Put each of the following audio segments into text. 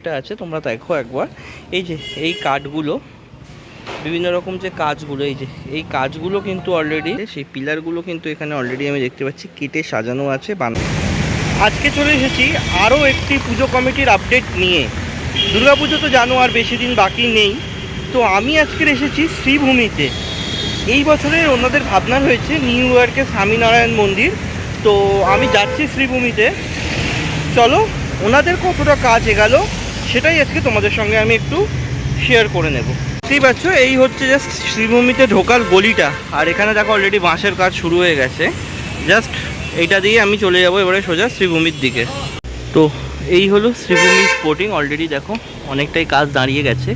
এটা আছে, তোমরা দেখো একবার। এই যে এই কাঠগুলো, বিভিন্ন রকম যে কাজগুলো, এই যে এই কাজগুলো কিন্তু অলরেডি, সেই পিলারগুলো কিন্তু এখানে অলরেডি আমি দেখতে পাচ্ছি কেটে সাজানো আছে। আজকে চলে এসেছি আরও একটি পুজো কমিটির আপডেট নিয়ে। দুর্গাপুজো তো জানো আর বেশি দিন বাকি নেই, তো আমি আজকে এসেছি শ্রীভূমিতে। এই বছরের ওনাদের ভাবনা হয়েছে নিউ ইয়র্কে স্বামীনারায়ণ মন্দির, তো আমি যাচ্ছি শ্রীভূমিতে। চলো ওনাদের কতটা কাজ এগালো সেটাই আজকে তোমাদের সঙ্গে আমি একটু শেয়ার করে নেব। দেখতেই পাচ্ছ এই হচ্ছে জাস্ট শ্রীভূমিতে ঢোকার গলিটা, আর এখানে দেখো অলরেডি বাঁশের কাজ শুরু হয়ে গেছে। জাস্ট এইটা দিয়ে আমি চলে যাবো এবারে সোজা শ্রীভূমির দিকে। তো এই হলো শ্রীভূমি স্পোর্টিং। অলরেডি দেখো অনেকটাই কাজ দাঁড়িয়ে গেছে,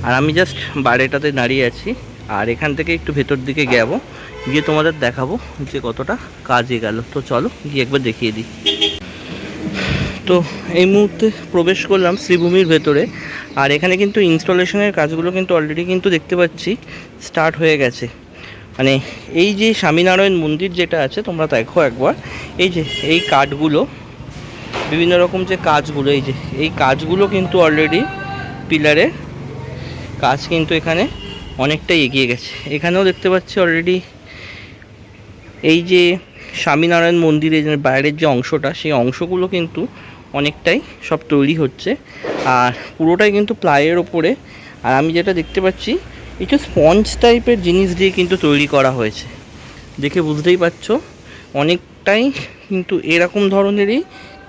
আর আমি জাস্ট বাইরেটাতে দাঁড়িয়ে আছি। আর এখান থেকে একটু ভেতর দিকে যাবো, গিয়ে তোমাদের দেখাবো যে কতটা কাজ এগোলো। তো চলো গিয়ে একবার দেখিয়ে দিই। তো এই মুহূর্তে প্রবেশ করলাম শ্রীভূমির ভেতরে, আর এখানে কিন্তু ইনস্টলেশনের কাজগুলো কিন্তু অলরেডি কিন্তু দেখতে পাচ্ছি স্টার্ট হয়ে গেছে। মানে এই যে স্বামীনারায়ণ মন্দির যেটা আছে, তোমরা দেখো একবার। এই যে এই কাঠগুলো, বিভিন্ন রকম যে কাজগুলো, এই যে এই কাজগুলো কিন্তু অলরেডি পিলারের কাজ কিন্তু এখানে অনেকটাই এগিয়ে গেছে। এখানেও দেখতে পাচ্ছি অলরেডি এই যে স্বামীনারায়ণ মন্দিরের বাইরের যে অংশটা, সেই অংশগুলো কিন্তু অনেকটাই সব তৈরি হচ্ছে, আর পুরোটাই কিন্তু প্লাইয়ের ওপরে। আর আমি যেটা দেখতে পাচ্ছি একটু স্পঞ্জ টাইপের জিনিস দিয়ে কিন্তু তৈরি করা হয়েছে, দেখে বুঝতেই পারছো অনেকটাই কিন্তু এরকম ধরনেরই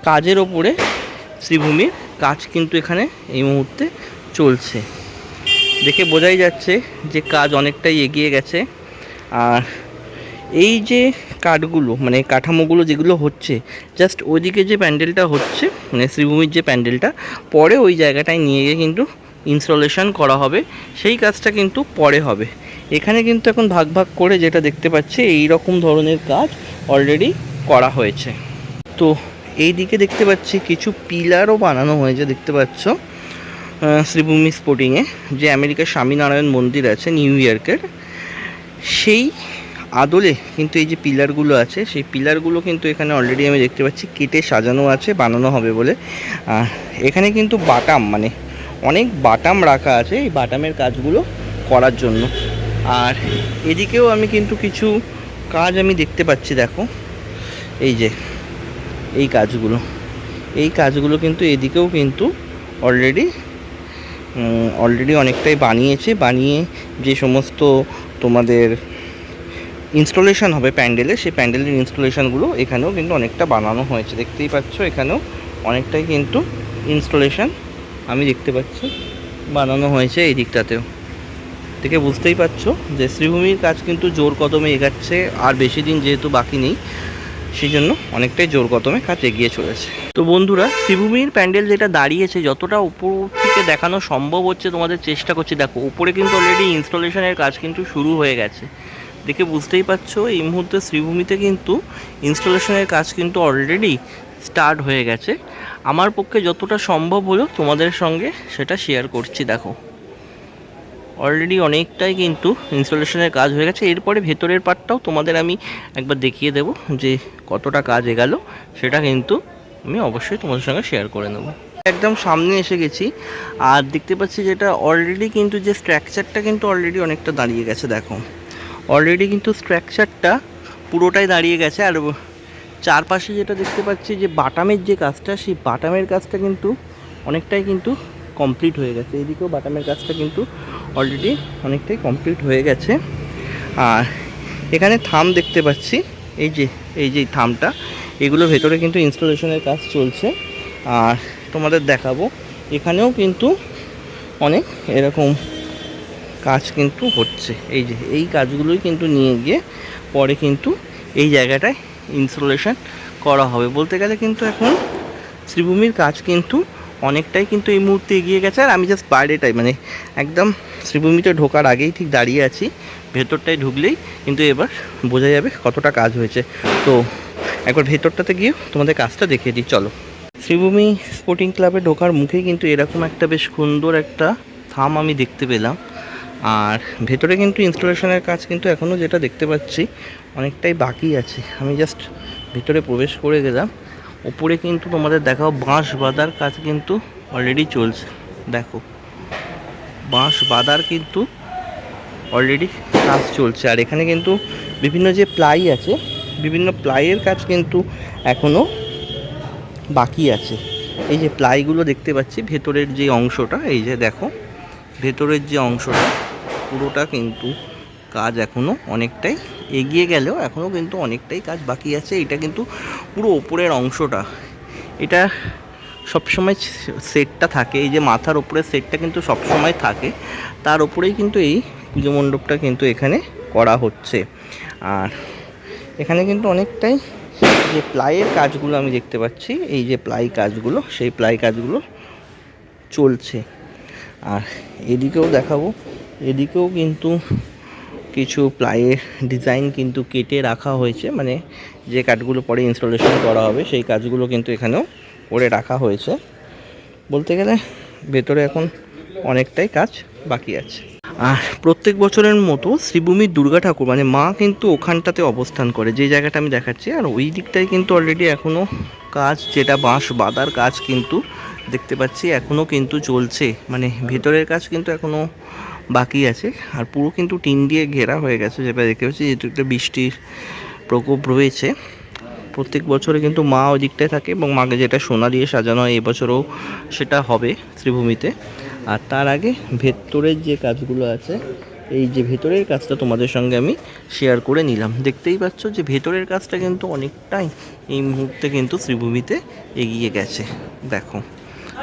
কাজের ওপরে শ্রীভূমির কাজ কিন্তু এখানে এই মুহূর্তে চলছে। দেখে বোঝাই যাচ্ছে যে কাজ অনেকটাই এগিয়ে গেছে। আর এই যে কাঠগুলো, মানে কাঠামোগুলো যেগুলো হচ্ছে, জাস্ট ওইদিকে যে প্যান্ডেলটা হচ্ছে, মানে শ্রীভূমির যে প্যান্ডেলটা, পরে ওই জায়গাটায় নিয়ে গিয়ে কিন্তু ইনস্টলেশন করা হবে। সেই কাজটা কিন্তু পরে হবে। এখানে কিন্তু এখন ভাগ ভাগ করে যেটা দেখতে পাচ্ছি এই রকম ধরনের কাজ অলরেডি করা হয়েছে। তো এই দিকে দেখতে পাচ্ছি কিছু পিলারও বানানো হয়েছে, দেখতে পাচ্ছ শ্রীভূমি স্পোর্টিংয়ে যে আমেরিকার স্বামীনারায়ণ মন্দির আছে নিউ ইয়র্কের, সেই আদলে কিন্তু এই যে পিলারগুলো আছে, সেই পিলারগুলো কিন্তু এখানে অলরেডি আমি দেখতে পাচ্ছি কেটে সাজানো আছে, বানানো হবে বলে। এখানে কিন্তু বাটাম, মানে অনেক বাটাম রাখা আছে এই বাটামের কাজগুলো করার জন্য। আর এদিকেও আমি কিন্তু কিছু কাজ আমি দেখতে পাচ্ছি, দেখো এই যে এই কাজগুলো কিন্তু এদিকেও কিন্তু অলরেডি অনেকটাই বানিয়ে যে সমস্ত তোমাদের ইনস্টলেশন হবে প্যান্ডেলে, সেই প্যান্ডেলের ইনস্টলেশনগুলো এখানেও কিন্তু অনেকটা বানানো হয়েছে। দেখতেই পাচ্ছ এখানেও অনেকটাই কিন্তু ইনস্টলেশন আমি দেখতে পাচ্ছি বানানো হয়েছে এই দিকটাতেও। দেখে বুঝতেই পারছো যে শ্রীভূমির কাজ কিন্তু জোর কদমে এগাচ্ছে, আর বেশি দিন যেহেতু বাকি নেই, সেই জন্য অনেকটাই জোর কদমে কাজ এগিয়ে চলেছে। তো বন্ধুরা, শ্রীভূমির প্যান্ডেল যেটা দাঁড়িয়েছে, যতটা উপর থেকে দেখানো সম্ভব হচ্ছে তোমাদের চেষ্টা করছি। দেখো উপরে কিন্তু অলরেডি ইনস্টলেশনের কাজ কিন্তু শুরু হয়ে গেছে। দেখে বুঝতেই পারছো এই মুহূর্তে শ্রীভূমিতে কিন্তু ইনস্টলেশনের কাজ কিন্তু অলরেডি স্টার্ট হয়ে গেছে। আমার পক্ষে যতটা সম্ভব হলো তোমাদের সঙ্গে সেটা শেয়ার করছি। দেখো অলরেডি অনেকটাই কিন্তু ইনস্টলেশনের কাজ হয়ে গেছে। এরপরে ভেতরের পার্টটাও তোমাদের আমি একবার দেখিয়ে দেবো যে কতটা কাজ এগালো, সেটা কিন্তু আমি অবশ্যই তোমাদের সঙ্গে শেয়ার করে নেব। একদম সামনে এসে গেছি, আর দেখতে পাচ্ছি যেটা অলরেডি কিন্তু যে স্ট্রাকচারটা কিন্তু অলরেডি অনেকটা দাঁড়িয়ে গেছে। দেখো অলরেডি কিন্তু স্ট্রাকচারটা পুরোটাই দাঁড়িয়ে গেছে, আর চারপাশে যেটা দেখতে পাচ্ছি যে বাটামের যে কাজটা, সেই বাটামের কাজটা কিন্তু অনেকটাই কিন্তু কমপ্লিট হয়ে গেছে। এদিকেও বাটামের কাজটা কিন্তু অলরেডি অনেকটাই কমপ্লিট হয়ে গেছে। আর এখানে থাম দেখতে পাচ্ছি, এই যে থামটা, এগুলো ভেতরে কিন্তু ইনস্টলেশনের কাজ চলছে। আর তোমাদের দেখাবো এখানেও কিন্তু অনেক এরকম কাজ কিন্তু হচ্ছে। এই যে এই কাজগুলোই কিন্তু নিয়ে গিয়ে পরে কিন্তু এই জায়গাটায় ইনস্টলেশন করা হবে। বলতে গেলে কিন্তু এখন শ্রীভূমির কাজ কিন্তু অনেকটাই কিন্তু এই মুহূর্তে এগিয়ে গেছে। আর আমি জাস্ট বাইরেটাই, মানে একদম শ্রীভূমিতে ঢোকার আগেই ঠিক দাঁড়িয়ে আছি। ভেতরটায় ঢুকলেই কিন্তু এবার বোঝা যাবে কতটা কাজ হয়েছে। তো একবার ভেতরটাতে গিয়ে তোমাদের কাজটা দেখিয়ে দিই, চলো। শ্রীভূমি স্পোর্টিং ক্লাবে ঢোকার মুখে কিন্তু এরকম একটা বেশ সুন্দর একটা থাম আমি দেখতে পেলাম। আর ভেতরে কিন্তু ইনস্টলেশনের কাজ কিন্তু এখনও যেটা দেখতে পাচ্ছি অনেকটাই বাকি আছে। আমি জাস্ট ভেতরে প্রবেশ করে গেলাম। উপরে কিন্তু তোমাদের দেখাও বাঁশ বাঁধার কাজ কিন্তু অলরেডি চলছে। দেখো বাঁশ বাঁধার কিন্তু অলরেডি কাজ চলছে। আর এখানে কিন্তু বিভিন্ন যে প্লাই আছে, বিভিন্ন প্লাইয়ের কাজ কিন্তু এখনও বাকি আছে। এই যে প্লাইগুলো দেখতে পাচ্ছি, ভেতরের যে অংশটা, এই যে দেখো ভেতরের যে অংশটা পুরোটা কিন্তু কাজ এখনও অনেকটাই এগিয়ে গেলেও এখনও কিন্তু অনেকটাই কাজ বাকি আছে। এটা কিন্তু পুরো ওপরের অংশটা, এটা সবসময় সেটটা থাকে, এই যে মাথার ওপরে সেটটা কিন্তু সবসময় থাকে, তার ওপরেই কিন্তু এই পুজো মণ্ডপটা কিন্তু এখানে করা হচ্ছে। আর এখানে কিন্তু অনেকটাই যে প্লাইয়ের কাজগুলো আমি দেখতে পাচ্ছি, এই যে প্লাই কাজগুলো, সেই প্লাই কাজগুলো চলছে। আর এদিকেও দেখাবো, এদিকেও কিন্তু কিছু প্লাইয়ের ডিজাইন কিন্তু কেটে রাখা হয়েছে, মানে যে কাঠগুলো পরে ইনস্টলেশন করা হবে সেই কাজগুলো কিন্তু এখানেও করে রাখা হয়েছে। বলতে গেলে ভেতরে এখন অনেকটাই কাজ বাকি আছে। আর প্রত্যেক বছরের মতো শ্রীভূমির দুর্গা ঠাকুর মানে মা কিন্তু ওখানটাতে অবস্থান করে, যে জায়গাটা আমি দেখাচ্ছি। আর ওই দিকটায় কিন্তু অলরেডি এখনও কাজ, যেটা বাঁশ বাঁধার কাজ কিন্তু দেখতে পাচ্ছি এখনও কিন্তু চলছে, মানে ভেতরের কাজ কিন্তু এখনও বাকি আছে। আর পুরো কিন্তু টিন দিয়ে ঘেরা হয়ে গেছে, যেটা দেখতে পাচ্ছি, যেহেতু একটা বৃষ্টির প্রকোপ রয়েছে। প্রত্যেক বছরে কিন্তু মা ওই দিকটায় থাকে এবং মাকে যেটা সোনা দিয়ে সাজানো হয় এবছরও সেটা হবে শ্রীভূমিতে। আর তার আগে ভেতরের যে কাজগুলো আছে, এই যে ভেতরের কাজটা তোমাদের সঙ্গে আমি শেয়ার করে নিলাম। দেখতেই পাচ্ছ যে ভেতরের কাজটা কিন্তু অনেকটাই এই মুহূর্তে কিন্তু শ্রীভূমিতে এগিয়ে গেছে। দেখো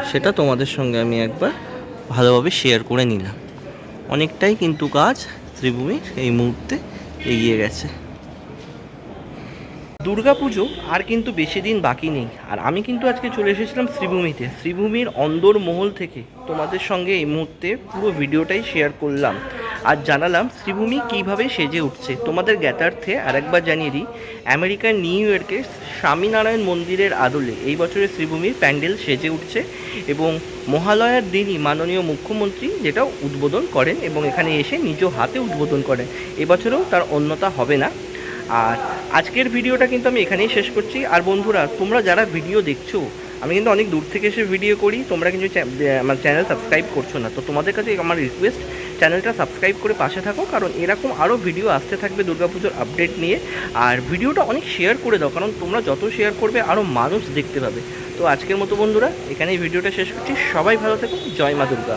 সেটা তোমাদের সঙ্গে আমি একবার ভালোভাবে শেয়ার করে নিলাম। অনেকটাই কিন্তু কাজ শ্রীভূমির এই মুহূর্তে এগিয়ে গেছে। দুর্গাপুজো আর কিন্তু বেশি দিন বাকি নেই। আর আমি কিন্তু আজকে চলে এসেছিলাম শ্রীভূমিতে, শ্রীভূমির অন্দর মহল থেকে তোমাদের সঙ্গে এই মুহূর্তে পুরো ভিডিওটাই শেয়ার করলাম আর জানালাম শ্রীভূমি কীভাবে সেজে উঠছে। তোমাদের জ্ঞাতার্থে আরেকবার জানিয়ে দিই, আমেরিকার নিউ ইয়র্কের স্বামীনারায়ণ মন্দিরের আদলে এই বছরের শ্রীভূমির প্যান্ডেল সেজে উঠছে এবং মহালয়ার দিনই মাননীয় মুখ্যমন্ত্রী যেটা উদ্বোধন করেন এবং এখানে এসে নিজ হাতে উদ্বোধন করেন। এবছরেও তার অন্যতা হবে না। আর আজকের ভিডিওটা কিন্তু আমি এখানেই শেষ করছি। আর বন্ধুরা, তোমরা যারা ভিডিও দেখছো, আমি কিন্তু অনেক দূর থেকে এসে ভিডিও করি, তোমরা কিন্তু আমার চ্যানেল সাবস্ক্রাইব করছো না। তো তোমাদের কাছে আমার রিকোয়েস্ট, চ্যানেলটা সাবস্ক্রাইব করে পাশে থাকো, কারণ এরকম আরও ভিডিও আসতে থাকবে দুর্গাপুজোর আপডেট নিয়ে। আর ভিডিওটা অনেক শেয়ার করে দাও, কারণ তোমরা যত শেয়ার করবে আরও মানুষ দেখতে পাবে। তো আজকের মতো বন্ধুরা এখানেই ভিডিওটা শেষ করছি। সবাই ভালো থেকো। জয় মা দুর্গা।